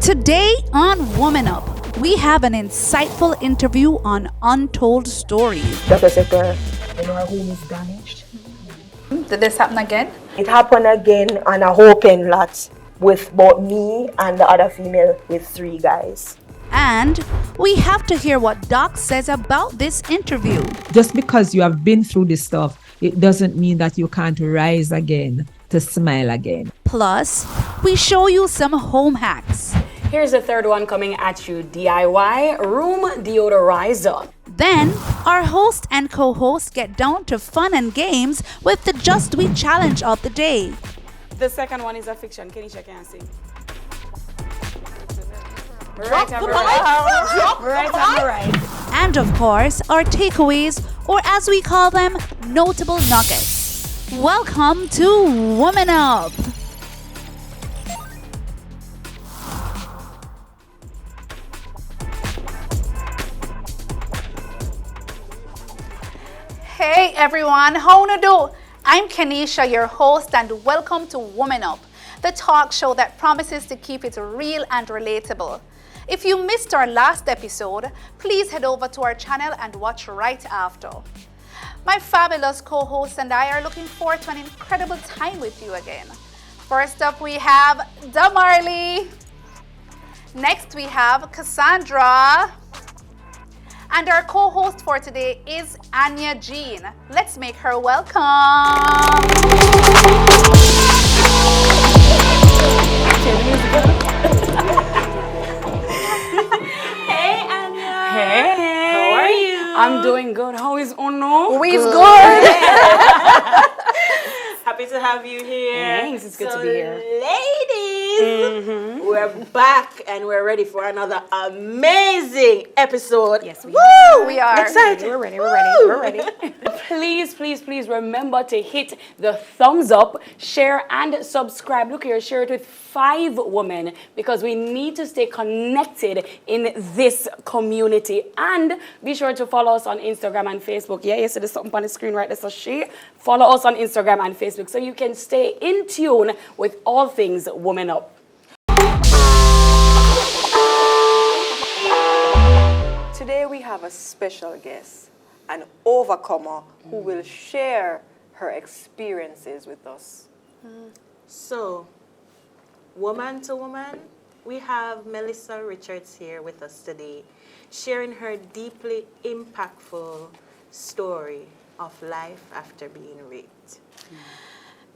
Today on WomenUP, we have an insightful interview on untold stories. Dr. Sector, our home is damaged. Did this happen again? It happened again on a open lot with both me and the other female with 3 guys. And we have to hear what Doc says about this interview. Just because you have been through this stuff, it doesn't mean that you can't rise again to smile again. Plus, we show you some home hacks. Here's the third one coming at you, DIY room deodorizer. Then, our host and co-host get down to fun and games with the Just Dweet challenge of the day. The second one is a fiction. Kenisha can't sing. Right on the right. Right on the right. And of course, our takeaways, or as we call them, notable nuggets. Welcome to WomenUP. Hey everyone, how you do? I'm Kenisha, your host, and welcome to WomenUP, the talk show that promises to keep it real and relatable. If you missed our last episode, please head over to our channel and watch right after. My fabulous co-hosts and I are looking forward to an incredible time with you again. First up, we have Damarley. Next, we have Cassandra. And our co-host for today is Anya Jean. Let's make her welcome. Hey, Anya. Hey. How are you? I'm doing good. How is Ono? We's good. Happy to have you here. Thanks, it's good to be here. Ladies, we're back and we're ready for another amazing episode. Yes, we Woo! We are. Excited. We're ready, we're ready. Please remember to hit the thumbs up, share, and subscribe. Look here, share it with 5 women because we need to stay connected in this community. And be sure to follow us on Instagram and Facebook. Yeah, you see there's something on the screen right there, so follow us on Instagram and Facebook so you can stay in tune with all things WomenUP. Today we have a special guest, an overcomer who will share her experiences with us. So, woman to woman, we have Melissa Richards here with us today, sharing her deeply impactful story of life after being raped.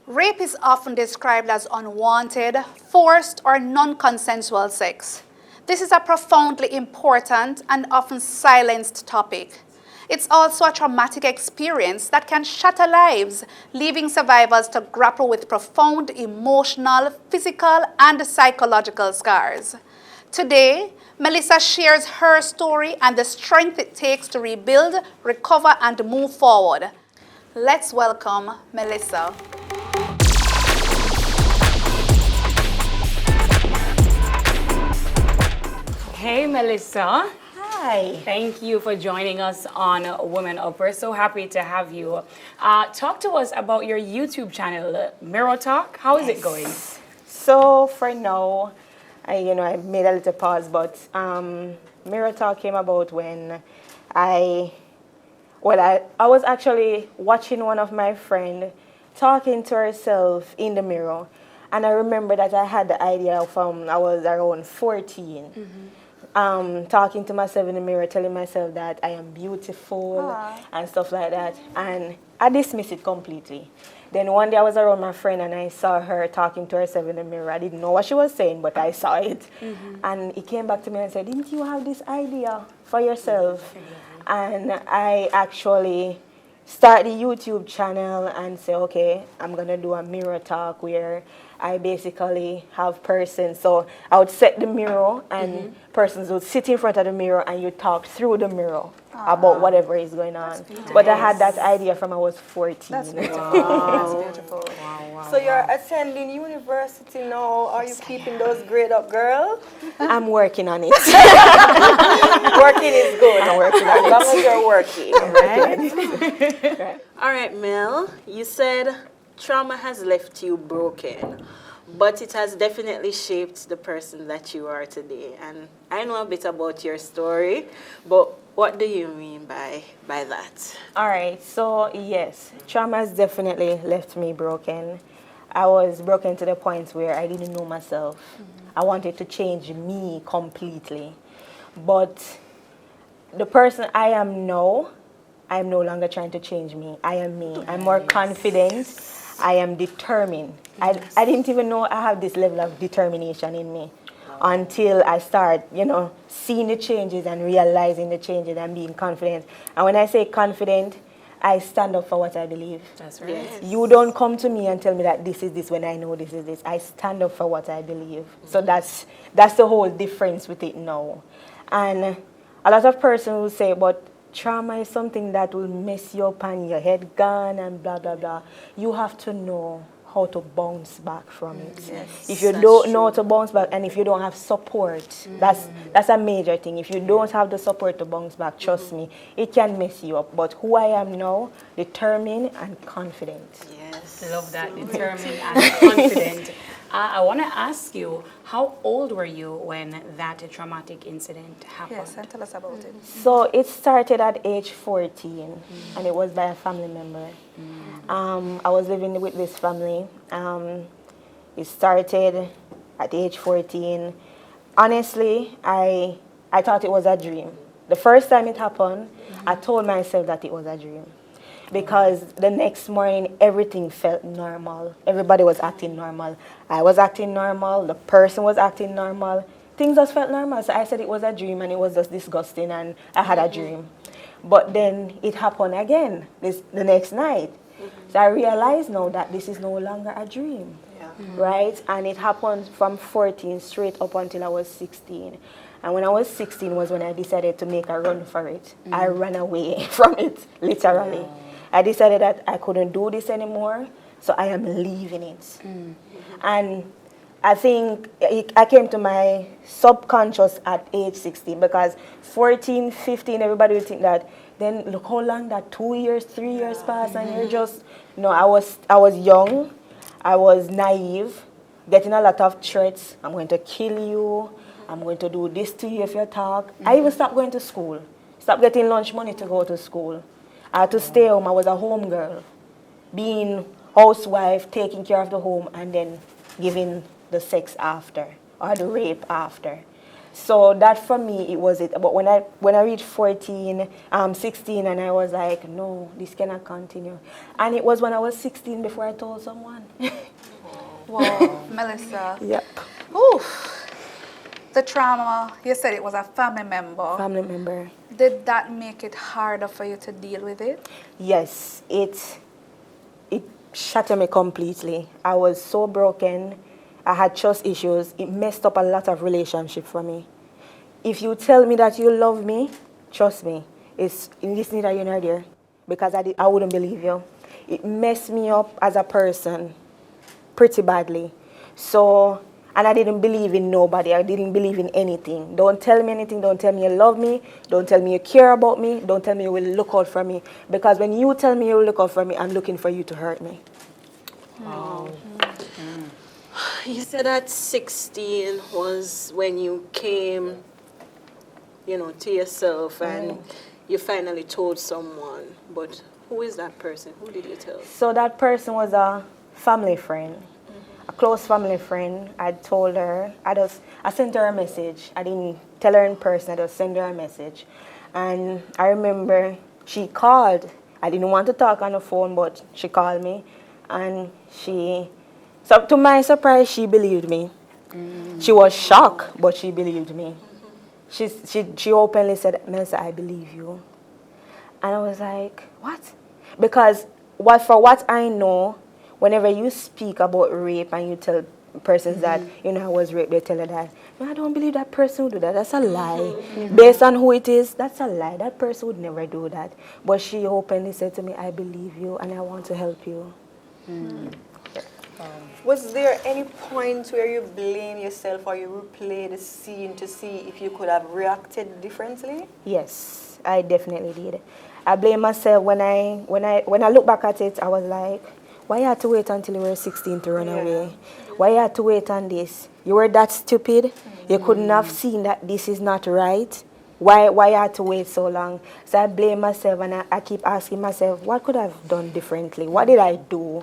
Rape is often described as unwanted, forced, or non-consensual sex. This is a profoundly important and often silenced topic. It's also a traumatic experience that can shatter lives, leaving survivors to grapple with profound emotional, physical, and psychological scars. Today, Melissa shares her story and the strength it takes to rebuild, recover, and move forward. Let's welcome Melissa. Hey, Melissa. Hi. Thank you for joining us on WomenUP. We're so happy to have you. Talk to us about your YouTube channel, Mirror Talk. How is it going? So for now, I made a little pause, but Mirror Talk came about when I was actually watching one of my friends talking to herself in the mirror. And I remember that I had the idea from I was around 14. Talking to myself in the mirror, telling myself that I am beautiful and stuff like that. And I dismissed it completely. Then one day I was around my friend and I saw her talking to herself in the mirror. I didn't know what she was saying, but I saw it. And he came back to me and said, didn't you have this idea for yourself? And I actually start the YouTube channel and say, okay, I'm going to do a mirror talk where I basically have persons. So I would set the mirror and persons would sit in front of the mirror and you talk through the mirror about whatever is going on. But I had that idea from I was 14. That's beautiful. That's beautiful. Wow. So you're attending university now. Are you keeping those grades up, girl? I'm working on it. Working is good. I'm working on As long as you're working. All right, Mel, you said trauma has left you broken. but it has definitely shaped the person that you are today. And I know a bit about your story, but what do you mean by that? All right, so yes, trauma has definitely left me broken. I was broken to the point where I didn't know myself. I wanted to change me completely. But the person I am now, I'm no longer trying to change me. I am me. I'm more confident. I am determined. I didn't even know I have this level of determination in me until I start, seeing the changes and realizing the changes and being confident. And when I say confident, I stand up for what I believe. That's right. Yes. You don't come to me and tell me that this is this when I know this is this. I stand up for what I believe. So that's the whole difference with it now. And a lot of persons will say, but trauma is something that will mess you up and your head gone and blah, blah, blah. You have to know how to bounce back from it. Yes, if you that's don't know how true. to bounce back, and if you don't have support, that's a major thing. If you don't have the support to bounce back, trust me, it can mess you up. But who I am now, determined and confident. Yes. Love that, determined and confident. I want to ask you, how old were you when that traumatic incident happened? Yes, and tell us about it. So it started at age 14, and it was by a family member. I was living with this family. It started at age 14. Honestly, I thought it was a dream. The first time it happened, I told myself that it was a dream. Because the next morning, everything felt normal. Everybody was acting normal. I was acting normal. The person was acting normal. Things just felt normal. So I said it was a dream, and it was just disgusting, and I had a dream. But then it happened again the next night. So I realized now that this is no longer a dream. Right? And it happened from 14 straight up until I was 16. And when I was 16 was when I decided to make a run for it. I ran away from it, literally. I decided that I couldn't do this anymore, so I am leaving it. And I think I came to my subconscious at age 16, because 14, 15, everybody would think that, then look how long that 2 years, 3 years passed, and you're just, I was young, I was naive, getting a lot of threats. I'm going to kill you, I'm going to do this to you if you talk. I even stopped going to school, stopped getting lunch money to go to school. I had to stay home. I was a home girl, being housewife, taking care of the home, and then giving the sex after, or the rape after. So that for me, it was it. But when I reached 14, 16, and I was like, no, this cannot continue. And it was when I was 16 before I told someone. Wow, Melissa. Yep. Oof. The trauma, you said it was a family member. Family member. Did that make it harder for you to deal with it? Yes, it shattered me completely. I was so broken. I had trust issues. It messed up a lot of relationships for me. If you tell me that you love me, trust me, it's neither you're not there, because I wouldn't believe you. It messed me up as a person pretty badly. So, and I didn't believe in nobody. I didn't believe in anything. Don't tell me anything. Don't tell me you love me. Don't tell me you care about me. Don't tell me you will look out for me. Because when you tell me you will look out for me, I'm looking for you to hurt me. Wow. You said that 16 was when you came, to yourself, and you finally told someone. But who is that person? Who did you tell? So that person was a family friend. A close family friend. I told her, I sent her a message. I didn't tell her in person, I just sent her a message. And I remember she called. I didn't want to talk on the phone, but she called me. And so to my surprise, she believed me. She was shocked, but she believed me. She openly said, Melissa, I believe you. And I was like, what? Because for what I know, whenever you speak about rape and you tell persons that, I was raped, they tell her that, no, I don't believe that person would do that. That's a lie. Based on who it is, that's a lie. That person would never do that. But she openly said to me, I believe you and I want to help you. Was there any point where you blame yourself or you replay the scene to see if you could have reacted differently? Yes, I definitely did. I blame myself when I look back at it. I was like, why you had to wait until you were 16 to run away? Why you had to wait on this? You were that stupid? You couldn't have seen that this is not right? Why you had to wait so long? So I blame myself, and I keep asking myself, what could I have done differently? What did I do?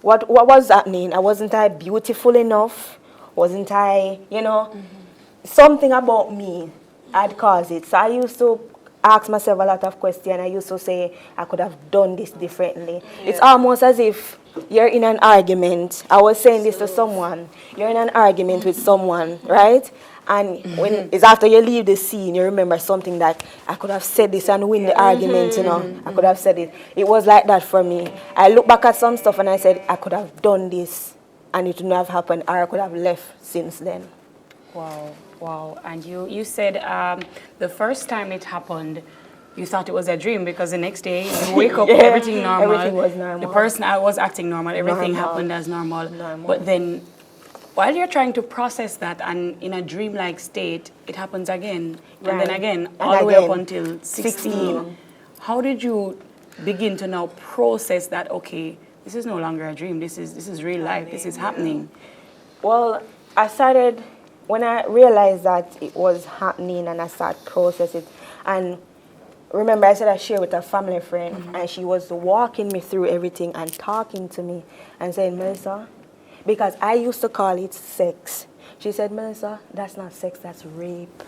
What was happening? Wasn't I beautiful enough? Wasn't I, something about me had caused it. So I used to ask myself a lot of questions. I used to say, I could have done this differently. Yeah. It's almost as if you're in an argument. I was saying this to someone. You're in an argument with someone, right? And when it's after you leave the scene, you remember something that I could have said this and win the argument, I could have said it. It was like that for me. I look back at some stuff and I said, I could have done this and it wouldn't have happened, or I could have left since then. Wow. And you said the first time it happened, you thought it was a dream because the next day you wake up, everything normal. Everything was normal. The person I was acting normal, everything happened as normal. But then while you're trying to process that and in a dreamlike state, it happens again. Right. And then again, all the way up until 16. How did you begin to now process that, okay, this is no longer a dream, this is real life, this is happening? Well, I started, when I realized that it was happening and I started processing it, and remember I said I shared with a family friend, and she was walking me through everything and talking to me and saying, Melissa, because I used to call it sex. She said, Melissa, that's not sex, that's rape.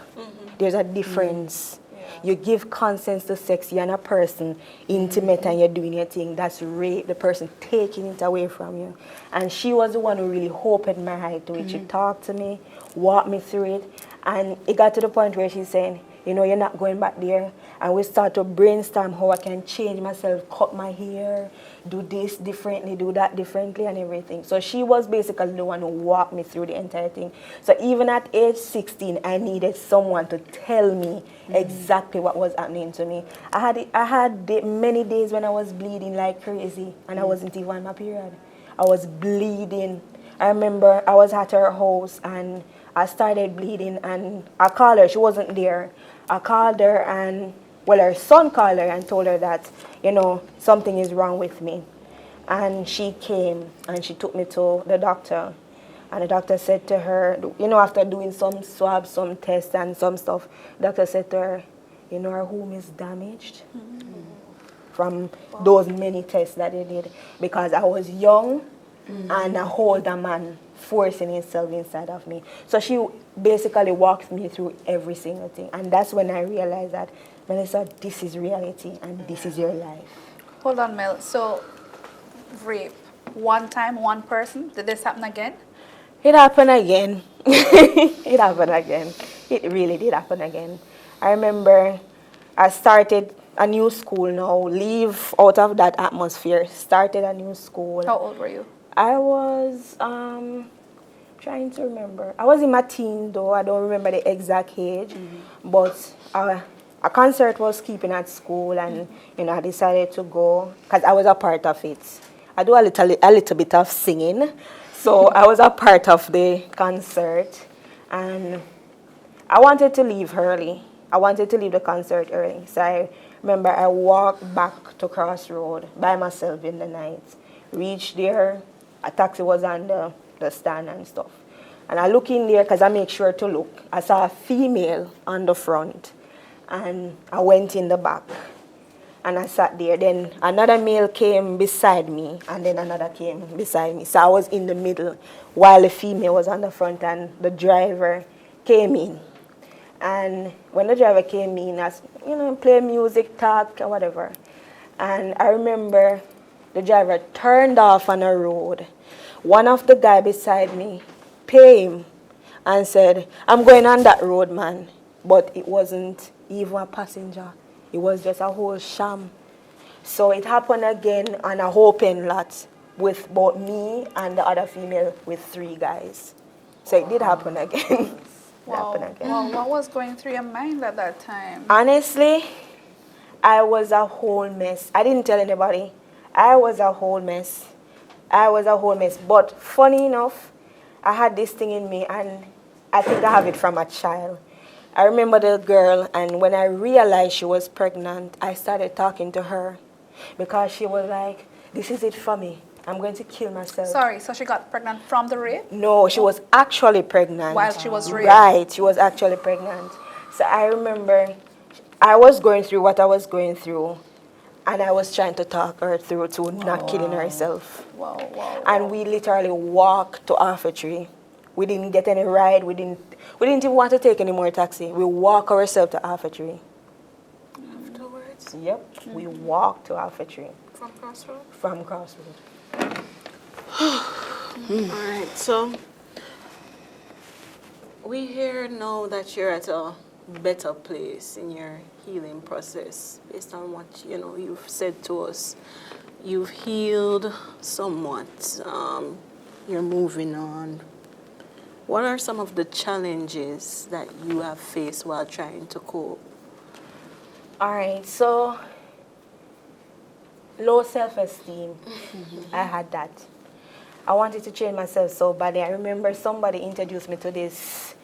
There's a difference. You give consent to sex, you're not a person intimate and you're doing your thing. That's rape, the person taking it away from you. And she was the one who really opened my eye to it. She talked to me, walked me through it, and it got to the point where she's saying, you're not going back there. And we start to brainstorm how I can change myself, cut my hair, do this differently, do that differently, and everything. So she was basically the one who walked me through the entire thing. So even at age 16, I needed someone to tell me exactly what was happening to me. I had many days when I was bleeding like crazy, and I wasn't even on my period. I was bleeding. I remember I was at her house, and I started bleeding, and I called her. She wasn't there. I called her, and her son called her and told her that, something is wrong with me. And she came and she took me to the doctor. And the doctor said to her, after doing some swabs, some tests and some stuff, the doctor said to her, her womb is damaged from those many tests that they did, because I was young and a older man forcing himself inside of me. So she basically walked me through every single thing. And that's when I realized that, Melissa, this is reality and this is your life. Hold on, Mel. So, rape, one time, one person. Did this happen again? It happened again. It happened again. It really did happen again. I remember I started a new school now, leave out of that atmosphere, started a new school. How old were you? I was trying to remember. I was in my teens though. I don't remember the exact age, but a concert was keeping at school, and I decided to go because I was a part of it. I do a little bit of singing, so I was a part of the concert, and I wanted to leave early. I wanted to leave the concert early, so I remember I walked back to Crossroad by myself in the night. Reached there, a taxi was on the stand and stuff. And I look in there because I make sure to look. I saw a female on the front. And I went in the back. And I sat there. Then another male came beside me. And then another came beside me. So I was in the middle while the female was on the front and the driver came in. And when the driver came in, I play music, talk, or whatever. And I remember the driver turned off on a road. One of the guy beside me paid him and said, I'm going on that road, man. But it wasn't even a passenger. It was just a whole sham. So it happened again on a open lot with both me and the other female with 3 guys. So it did happen again. Wow. What was going through your mind at that time? Honestly, I was a whole mess. I didn't tell anybody. I was a whole mess. But funny enough, I had this thing in me, and I think I have it from a child. I remember the girl, and when I realized she was pregnant, I started talking to her because she was like, this is it for me. I'm going to kill myself. Sorry, so she got pregnant from the rape? No, she was actually pregnant. While she was raped? Right, she was actually pregnant. So I remember I was going through what I was going through, and I was trying to talk her through to not killing herself. Wow. And we literally walked to Alpha Tree. We didn't get any ride. We didn't even want to take any more taxi. We walked ourselves to Alpha Tree. Afterwards, Yep, we walked to Alpha Tree. from Crossroad. From Crossroad. All right, so we hear now that you're at a better place in your healing process based on what you've said to us. You've healed somewhat. You're moving on. What are some of the challenges that you have faced while trying to cope? All right, so low self-esteem. I had that. I wanted to change myself so badly. I remember somebody introduced me to this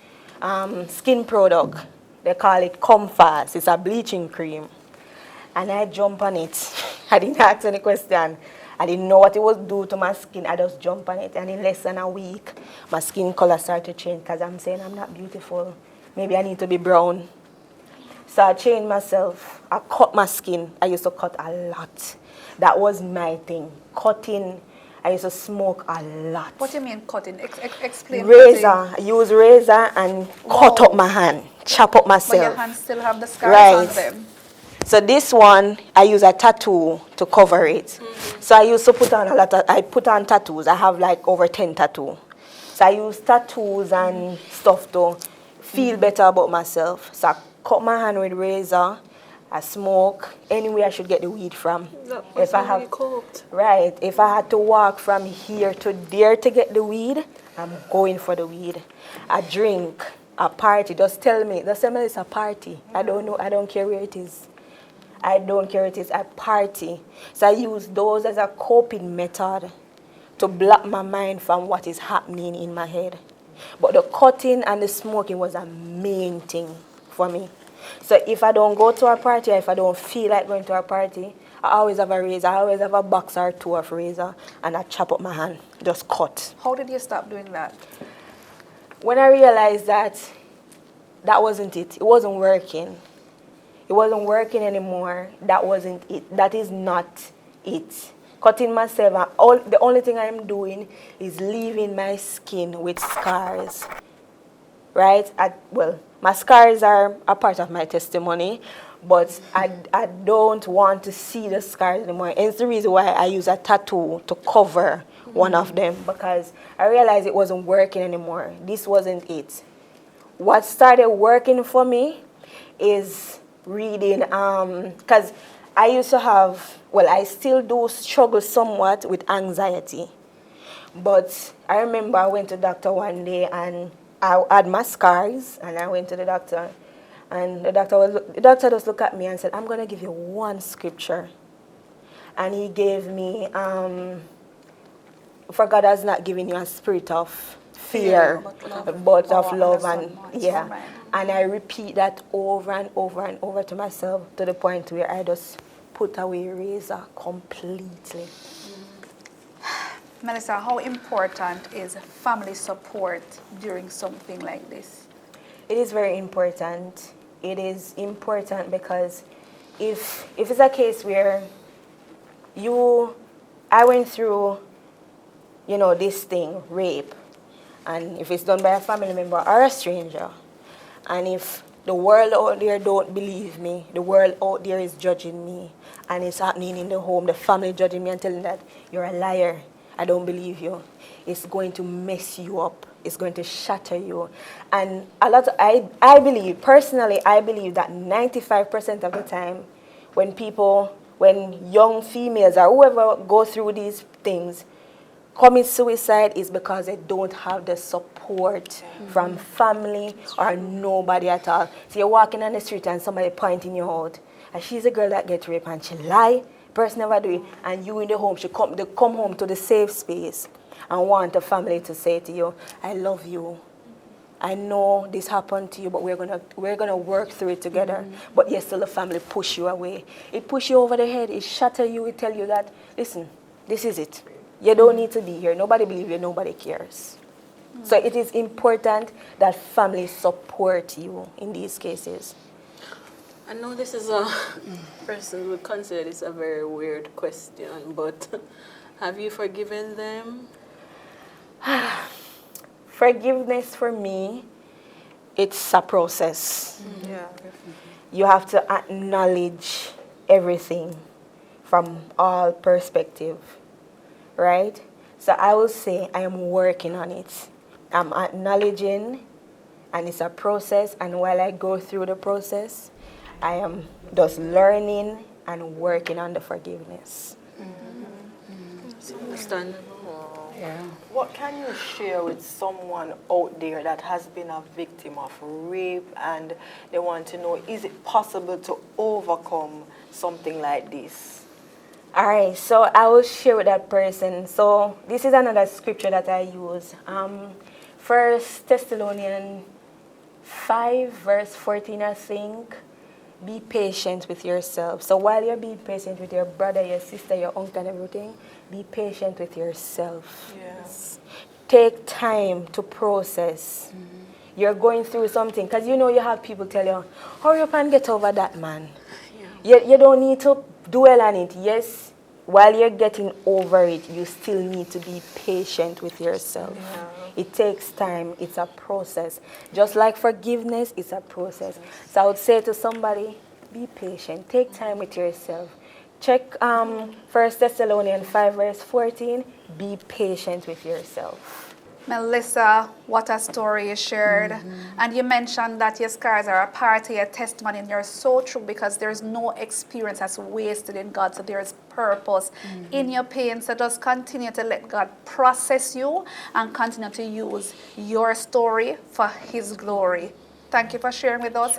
skin product. They call it Comfast. It's a bleaching cream. And I jumped on it. I didn't ask any question. I didn't know what it would do to my skin. I just jumped on it. And in less than a week, my skin color started to change because I'm saying I'm not beautiful. Maybe I need to be brown. So I changed myself. I cut my skin. I used to cut a lot. That was my thing. Cutting. I used to smoke a lot. What do you mean cutting? Explain. Razor. Cutting. I use razor and cut up my hand. Chop up myself. But your hands still have the scars Right. on them. So this one, I use a tattoo to cover it. So I used to put on I put on tattoos. I have like over 10 tattoos. So I use tattoos and stuff to feel better about myself. So I cut my hand with razor. I smoke. Anyway, I should get the weed from. If I have coped. Right. If I had to walk from here to there to get the weed, I'm going for the weed. I drink. A party. Just tell me it's a party. I don't know. I don't care where it is. I don't care. It is a party. So I use those as a coping method to block my mind from what is happening in my head. But the cutting and the smoking was a main thing for me. So if I don't go to a party, or if I don't feel like going to a party, I always have a razor. I always have a box or two of razor, and I chop up my hand, just cut. How did you stop doing that? When I realized that wasn't it. It wasn't working. It wasn't working anymore. That wasn't it. That is not it. Cutting myself, the only thing I'm doing is leaving my skin with scars. Right? My scars are a part of my testimony, but I don't want to see the scars anymore. And it's the reason why I use a tattoo to cover one of them, because I realized it wasn't working anymore. This wasn't it. What started working for me is reading, because I used to have, I still do struggle somewhat with anxiety. But I remember I went to the doctor one day and I had my scars, and I went to the doctor, and the doctor just looked at me and said, I'm going to give you one scripture. And he gave me, for God has not given you a spirit of fear, but of love. And and I repeat that over and over and over to myself, to the point where I just put away razor completely. Melissa, how important is family support during something like this? It is very important. It is important because if it's a case where I went through, this thing, rape, and if it's done by a family member or a stranger, and if the world out there don't believe me, the world out there is judging me, and it's happening in the home, the family judging me and telling that you're a liar, I don't believe you, it's going to mess you up. It's going to shatter you. And I believe, personally, I believe that 95% of the time when young females or whoever go through these things, commit suicide is because they don't have the support from family or nobody at all. So you're walking on the street and somebody pointing you out, and she's a girl that gets raped and she lie, person never do it, and you in the home, they come home to the safe space and want the family to say to you, I love you. I know this happened to you, but we're gonna work through it together. But yes, still the family push you away. It push you over the head, it shatter you, it tell you that, listen, this is it. You don't need to be here. Nobody believes you, nobody cares. So it is important that family support you in these cases. I know this is a person would consider this a very weird question, but have you forgiven them? Forgiveness for me, it's a process. Yeah. You have to acknowledge everything from all perspective, right? So I will say I am working on it. I'm acknowledging, and it's a process, and while I go through the process, I am just learning and working on the forgiveness. It's understandable. Yeah. What can you share with someone out there that has been a victim of rape and they want to know, is it possible to overcome something like this? All right, so I will share with that person. So this is another scripture that I use. First Thessalonians 5, verse 14, I think. Be patient with yourself. So while you're being patient with your brother, your sister, your uncle, and everything, be patient with yourself. Yes. Take time to process. You're going through something, because you know you have people tell you, hurry up and get over that, man. You don't need to dwell on it. Yes, while you're getting over it, you still need to be patient with yourself. It takes time. It's a process. Just like forgiveness, it's a process. So I would say to somebody, be patient. Take time with yourself. Check 1 Thessalonians 5, verse 14. Be patient with yourself. Melissa, what a story you shared. And you mentioned that your scars are a part of your testimony, and you're so true, because there's no experience that's wasted in God. So there's purpose in your pain. So just continue to let God process you and continue to use your story for His glory. Thank you for sharing with us.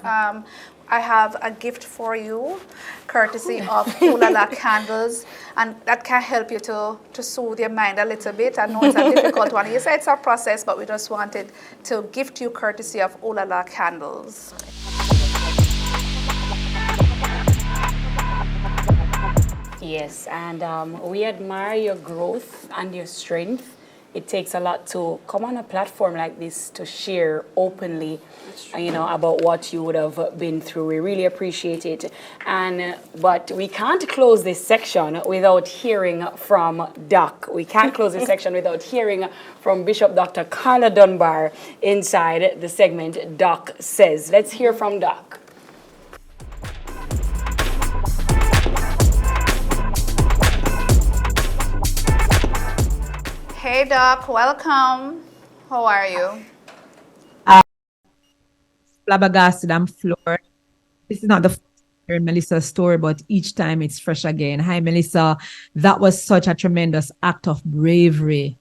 I have a gift for you, courtesy of Ooh La La candles, and that can help you to soothe your mind a little bit. I know it's a difficult one. You said it's a process, but we just wanted to gift you courtesy of Ooh La La candles. Yes, and we admire your growth and your strength. It takes a lot to come on a platform like this to share openly, about what you would have been through. We really appreciate it. But we can't close this section without hearing from Doc. We can't close this section without hearing from Bishop Dr. Carla Dunbar inside the segment Doc Says. Let's hear from Doc. Hey Doc, welcome. How are you? Flabbergasted, I'm floored. This is not the first time hearing Melissa's story, but each time it's fresh again. Hi, Melissa. That was such a tremendous act of bravery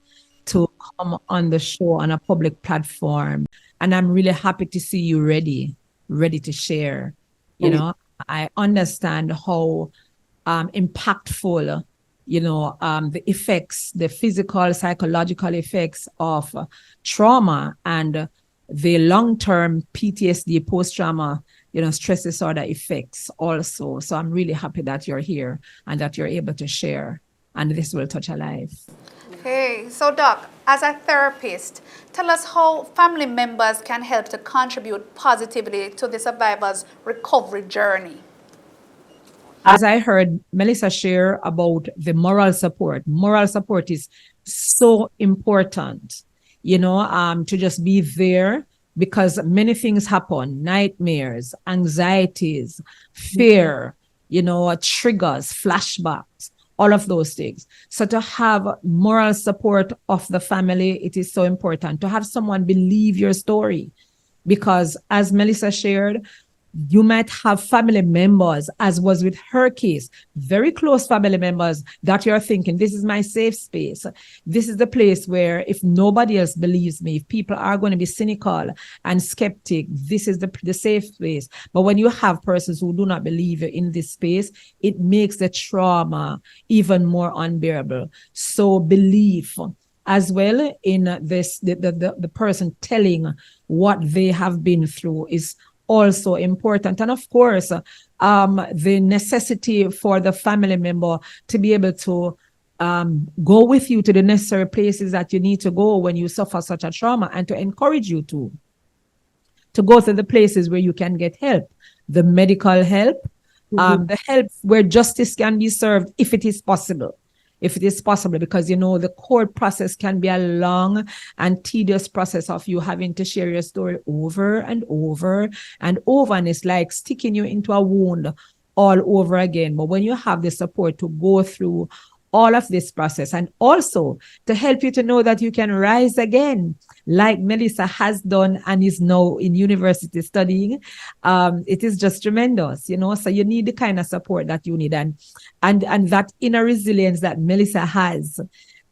to come on the show on a public platform. And I'm really happy to see you ready to share. I understand how impactful the effects, the physical, psychological effects of trauma and the long-term PTSD, post-trauma, stress disorder effects also. So I'm really happy that you're here and that you're able to share, and this will touch a life. Hey, so Doc, as a therapist, tell us how family members can help to contribute positively to the survivor's recovery journey. As I heard Melissa share about the moral support is so important, to just be there, because many things happen, nightmares, anxieties, fear, triggers, flashbacks, all of those things. So to have moral support of the family, it is so important to have someone believe your story, because as Melissa shared, you might have family members, as was with her case, very close family members that you're thinking, this is my safe space. This is the place where if nobody else believes me, if people are going to be cynical and skeptic, this is the safe space. But when you have persons who do not believe you in this space, it makes the trauma even more unbearable. So belief as well in this, the person telling what they have been through is also important. And of course, the necessity for the family member to be able to go with you to the necessary places that you need to go when you suffer such a trauma, and to encourage you to go to the places where you can get help, the medical help, the help where justice can be served if it is possible. If it is possible, because, you know, the court process can be a long and tedious process of you having to share your story over and over and over. And it's like sticking you into a wound all over again. But when you have the support to go through all of this process, and also to help you to know that you can rise again, like Melissa has done and is now in university studying, it is just tremendous, you know. So you need the kind of support that you need, and that inner resilience that Melissa has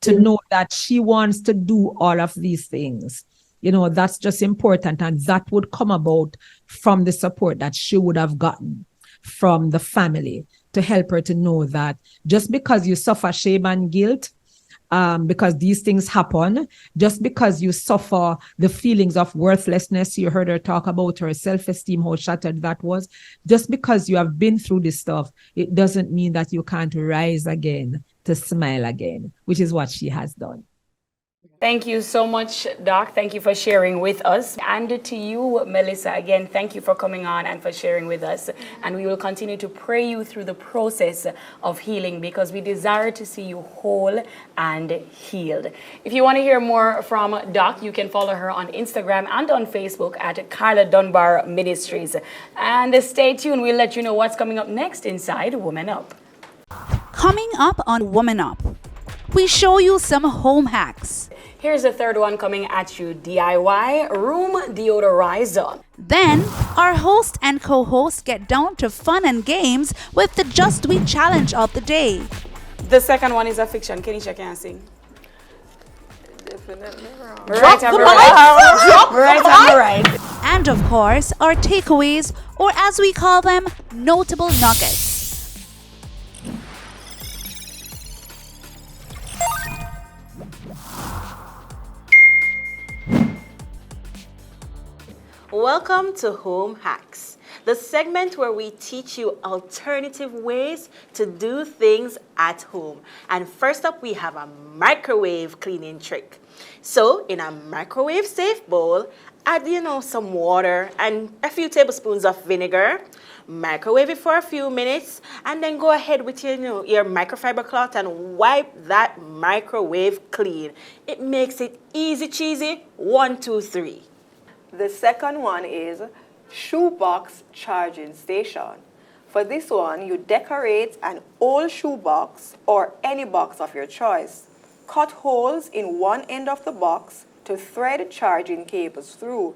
to know that she wants to do all of these things. You know, that's just important, and that would come about from the support that she would have gotten from the family, to help her to know that just because you suffer shame and guilt, because these things happen, just because you suffer the feelings of worthlessness, you heard her talk about her self-esteem, how shattered that was, just because you have been through this stuff, it doesn't mean that you can't rise again to smile again, which is what she has done. Thank you so much, Doc. Thank you for sharing with us. And to you, Melissa, again, thank you for coming on and for sharing with us. And we will continue to pray you through the process of healing, because we desire to see you whole and healed. If you want to hear more from Doc, you can follow her on Instagram and on Facebook at Carla Dunbar Ministries. And stay tuned. We'll let you know what's coming up next inside Women Up. Coming up on Women Up, we show you some home hacks. Here's the third one coming at you, DIY Room Deodorizer. Then, our host and co-host get down to fun and games with the Just Dweet challenge of the day. The second one is a fiction. Kenisha can sing. Definitely wrong. Right, I'm right. Right, I'm right. And of course, our takeaways, or as we call them, notable nuggets. Welcome to Home Hacks, the segment where we teach you alternative ways to do things at home. And first up, we have a microwave cleaning trick. So in a microwave safe bowl, add, some water and a few tablespoons of vinegar. Microwave it for a few minutes, and then go ahead with your microfiber cloth and wipe that microwave clean. It makes it easy cheesy. 1, 2, 3. The second one is shoebox charging station. For this one, you decorate an old shoebox or any box of your choice. Cut holes in one end of the box to thread charging cables through.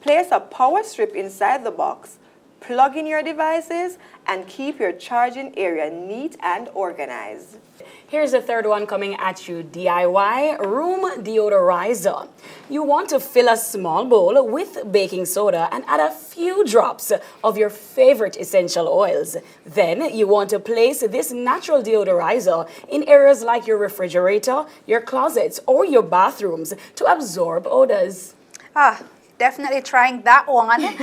Place a power strip inside the box, plug in your devices, and keep your charging area neat and organized. Here's the third one coming at you, DIY Room Deodorizer. You want to fill a small bowl with baking soda and add a few drops of your favorite essential oils. Then you want to place this natural deodorizer in areas like your refrigerator, your closets, or your bathrooms to absorb odors. Definitely trying that one.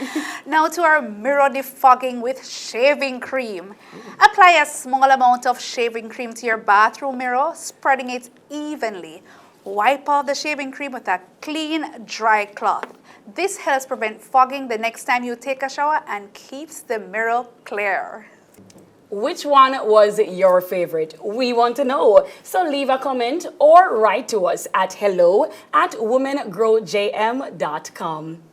Now to our mirror defogging with shaving cream. Apply a small amount of shaving cream to your bathroom mirror, spreading it evenly. Wipe off the shaving cream with a clean, dry cloth. This helps prevent fogging the next time you take a shower and keeps the mirror clear. Which one was your favorite? We want to know. So leave a comment or write to us at hello@womengrowjm.com.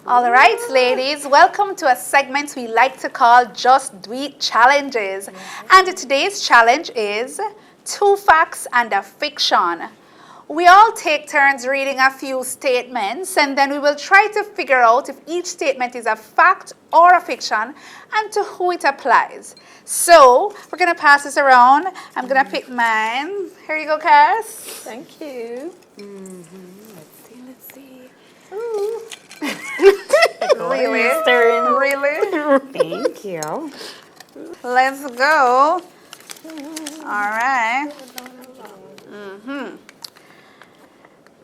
All right, ladies, welcome to a segment we like to call Just Dweet Challenges. And today's challenge is 2 facts and a fiction. We all take turns reading a few statements, and then we will try to figure out if each statement is a fact or a fiction and to who it applies. So we're going to pass this around. I'm going to pick mine. Here you go, Cass. Thank you. Let's see. Ooh. Really? Really? Thank you. Let's go. All right.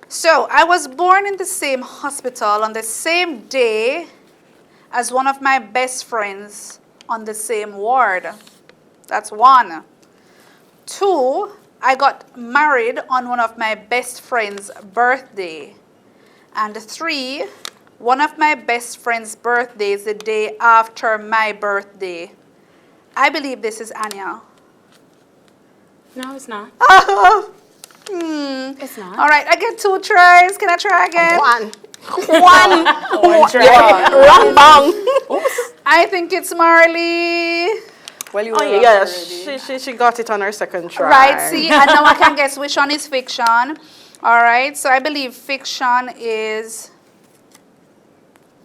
So I was born in the same hospital on the same day as one of my best friends on the same ward. That's 1. 2, I got married on one of my best friend's birthday. And 3, one of my best friend's birthday is the day after my birthday. I believe this is Anya. No, it's not. It's not. All right, I get 2 tries. Can I try again? One. One try. Wrong bang. I think it's Marley. Well, you Oh, were wrong yeah, already. she got it on her second try. Right, see, and now I can guess which one is fiction. All right, so I believe fiction is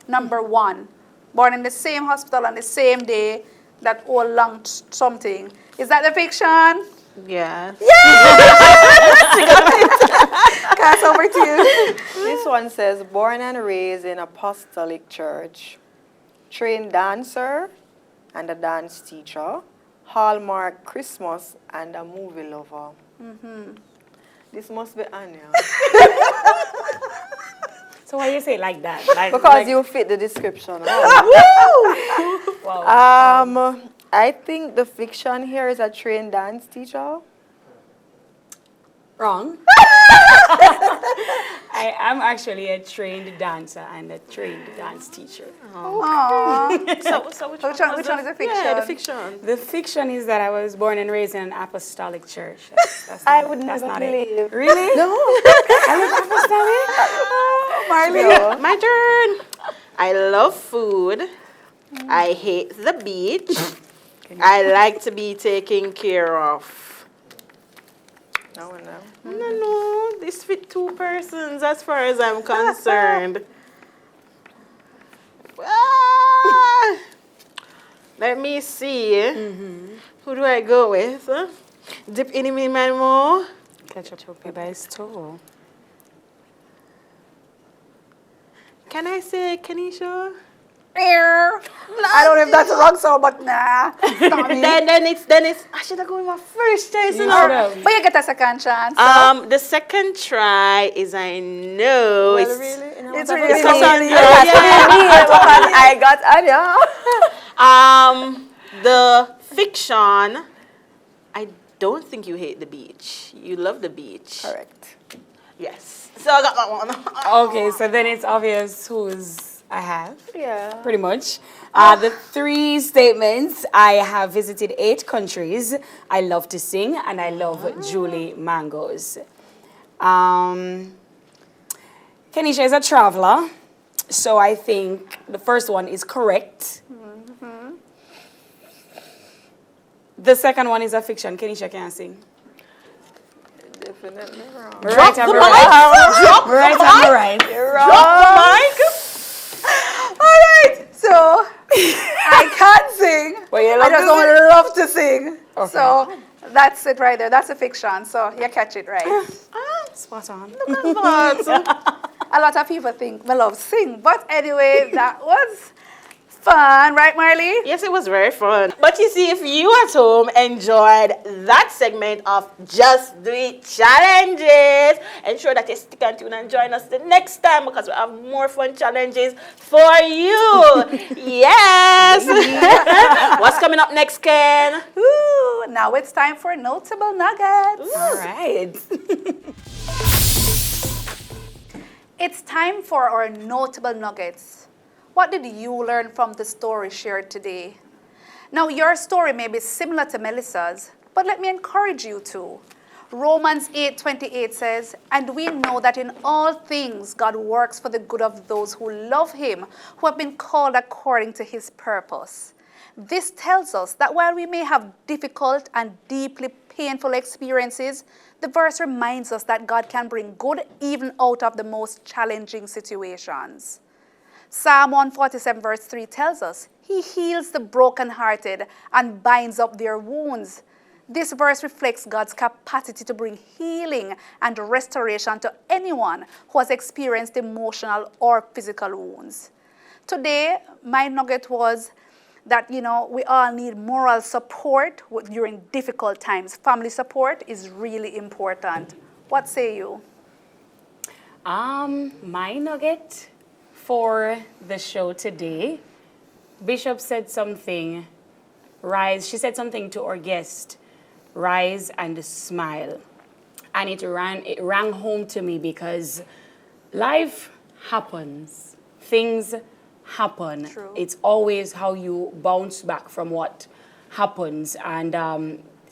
number 1. Born in the same hospital on the same day, that all long something. Is that the fiction? Yeah. Pass over to you. This one says, born and raised in apostolic church, trained dancer and a dance teacher, Hallmark Christmas and a movie lover. This must be Anya. So why you say it like that? Because you fit the description. Wow. I think the fiction here is a trained dance teacher. Wrong. I am actually a trained dancer and a trained dance teacher. Aww. So Which one is the fiction? Yeah, the fiction. The fiction is that I was born and raised in an apostolic church. That's I not- would that's never not it. believe. Really? No. Marley. No. My turn. I love food. I hate the beach. I like to be taken care of. No. No, this fit 2 persons as far as I'm concerned. Ah, let me see. Who do I go with? Dip in me, man, more. Catch up with by store. Can I say Kenisha? I don't know if that's a wrong song, but nah. Then it's. I should have gone with my first choice. You You know? should have. But you get a second chance. The second try is I know it's. It's really It's funny. on you. Because I got Anya. The fiction. I don't think you hate the beach. You love the beach. Correct. Yes. So I got that one. Okay, so then it's obvious who's I have. Yeah. Pretty much. The 3 statements, I have visited 8 countries. I love to sing and I love Julie Mangoes. Kenisha is a traveler, so I think the first one is correct. The second one is a fiction. Kenisha can't sing. Definitely wrong. Right, I'm right. Right. All right, so I can't sing. But you I love just to don't love to sing. Okay. So that's it right there. That's a fiction. So you catch it right. Spot on. A lot of people think I love sing, but anyway, that was fun, right, Marley? Yes, it was very fun. But you see, if you at home enjoyed that segment of Just Dweet challenges, ensure that you stick and tune and join us the next time because we have more fun challenges for you. Yes. What's coming up next, Ken? Ooh, now it's time for notable nuggets. All right. It's time for our notable nuggets. What did you learn from the story shared today? Now, your story may be similar to Melissa's, but let me encourage you to. Romans 8:28 says, "And we know that in all things God works for the good of those who love him, who have been called according to his purpose." This tells us that while we may have difficult and deeply painful experiences, the verse reminds us that God can bring good even out of the most challenging situations. Psalm 147 verse 3 tells us, "He heals the brokenhearted and binds up their wounds." This verse reflects God's capacity to bring healing and restoration to anyone who has experienced emotional or physical wounds. Today, my nugget was that, we all need moral support during difficult times. Family support is really important. What say you? My nugget for the show today Bishop said something, rise. She said something to our guest, rise and smile. And it rang home to me because life happens. Things happen. True. It's always how you bounce back from what happens. And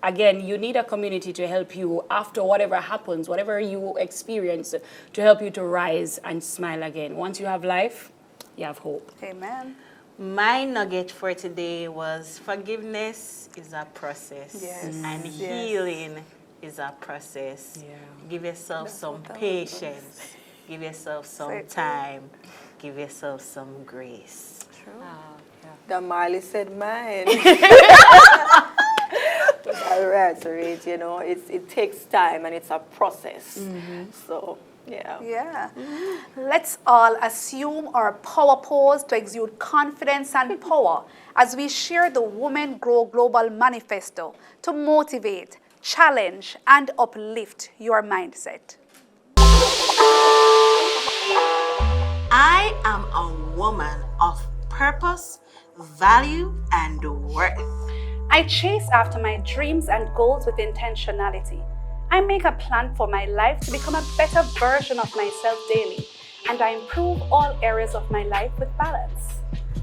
again, you need a community to help you after whatever happens, whatever you experience, to help you to rise and smile again. Once you have life, you have hope. Amen. My nugget for today was forgiveness is a process. Yes. And Yes. healing is a process. Yeah. Give yourself That's some what that patience. Give yourself some Say it. time. Give yourself some grace. True. The Marley said mine. I reiterate, you know, it takes time and it's a process. So, yeah. Yeah. Let's all assume our power pose to exude confidence and power as we share the Women Grow Global Manifesto to motivate, challenge, and uplift your mindset. I am a woman of purpose, value, and worth. I chase after my dreams and goals with intentionality. I make a plan for my life to become a better version of myself daily, and I improve all areas of my life with balance.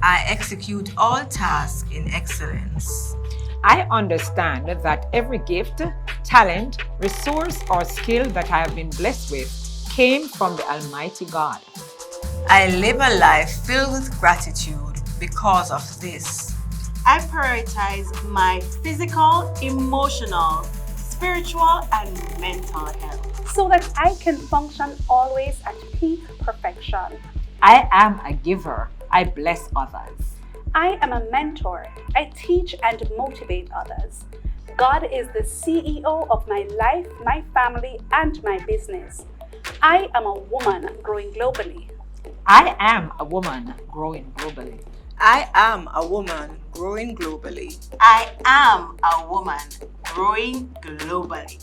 I execute all tasks in excellence. I understand that every gift, talent, resource, or skill that I have been blessed with came from the Almighty God. I live a life filled with gratitude because of this. I prioritize my physical, emotional, spiritual, and mental health. So that I can function always at peak perfection. I am a giver. I bless others. I am a mentor. I teach and motivate others. God is the CEO of my life, my family, and my business. I am a woman growing globally. I am a woman growing globally. I am a woman growing globally. I am a woman growing globally.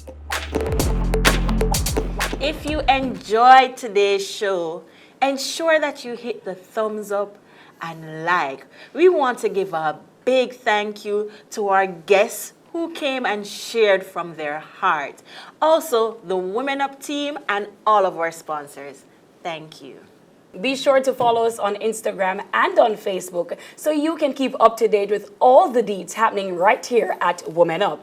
If you enjoyed today's show, ensure that you hit the thumbs up and like. We want to give a big thank you to our guests who came and shared from their heart. Also, the WomenUP team and all of our sponsors. Thank you. Be sure to follow us on Instagram and on Facebook so you can keep up to date with all the deeds happening right here at WomenUP.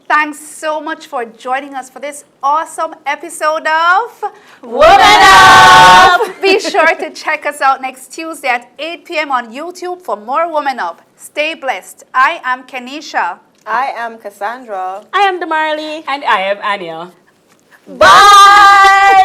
Thanks so much for joining us for this awesome episode of WomenUP! Be sure to check us out next Tuesday at 8 p.m. on YouTube for more WomenUP. Stay blessed. I am Kenisha. I am Cassandra. I am Damarley. And I am Anya. Bye!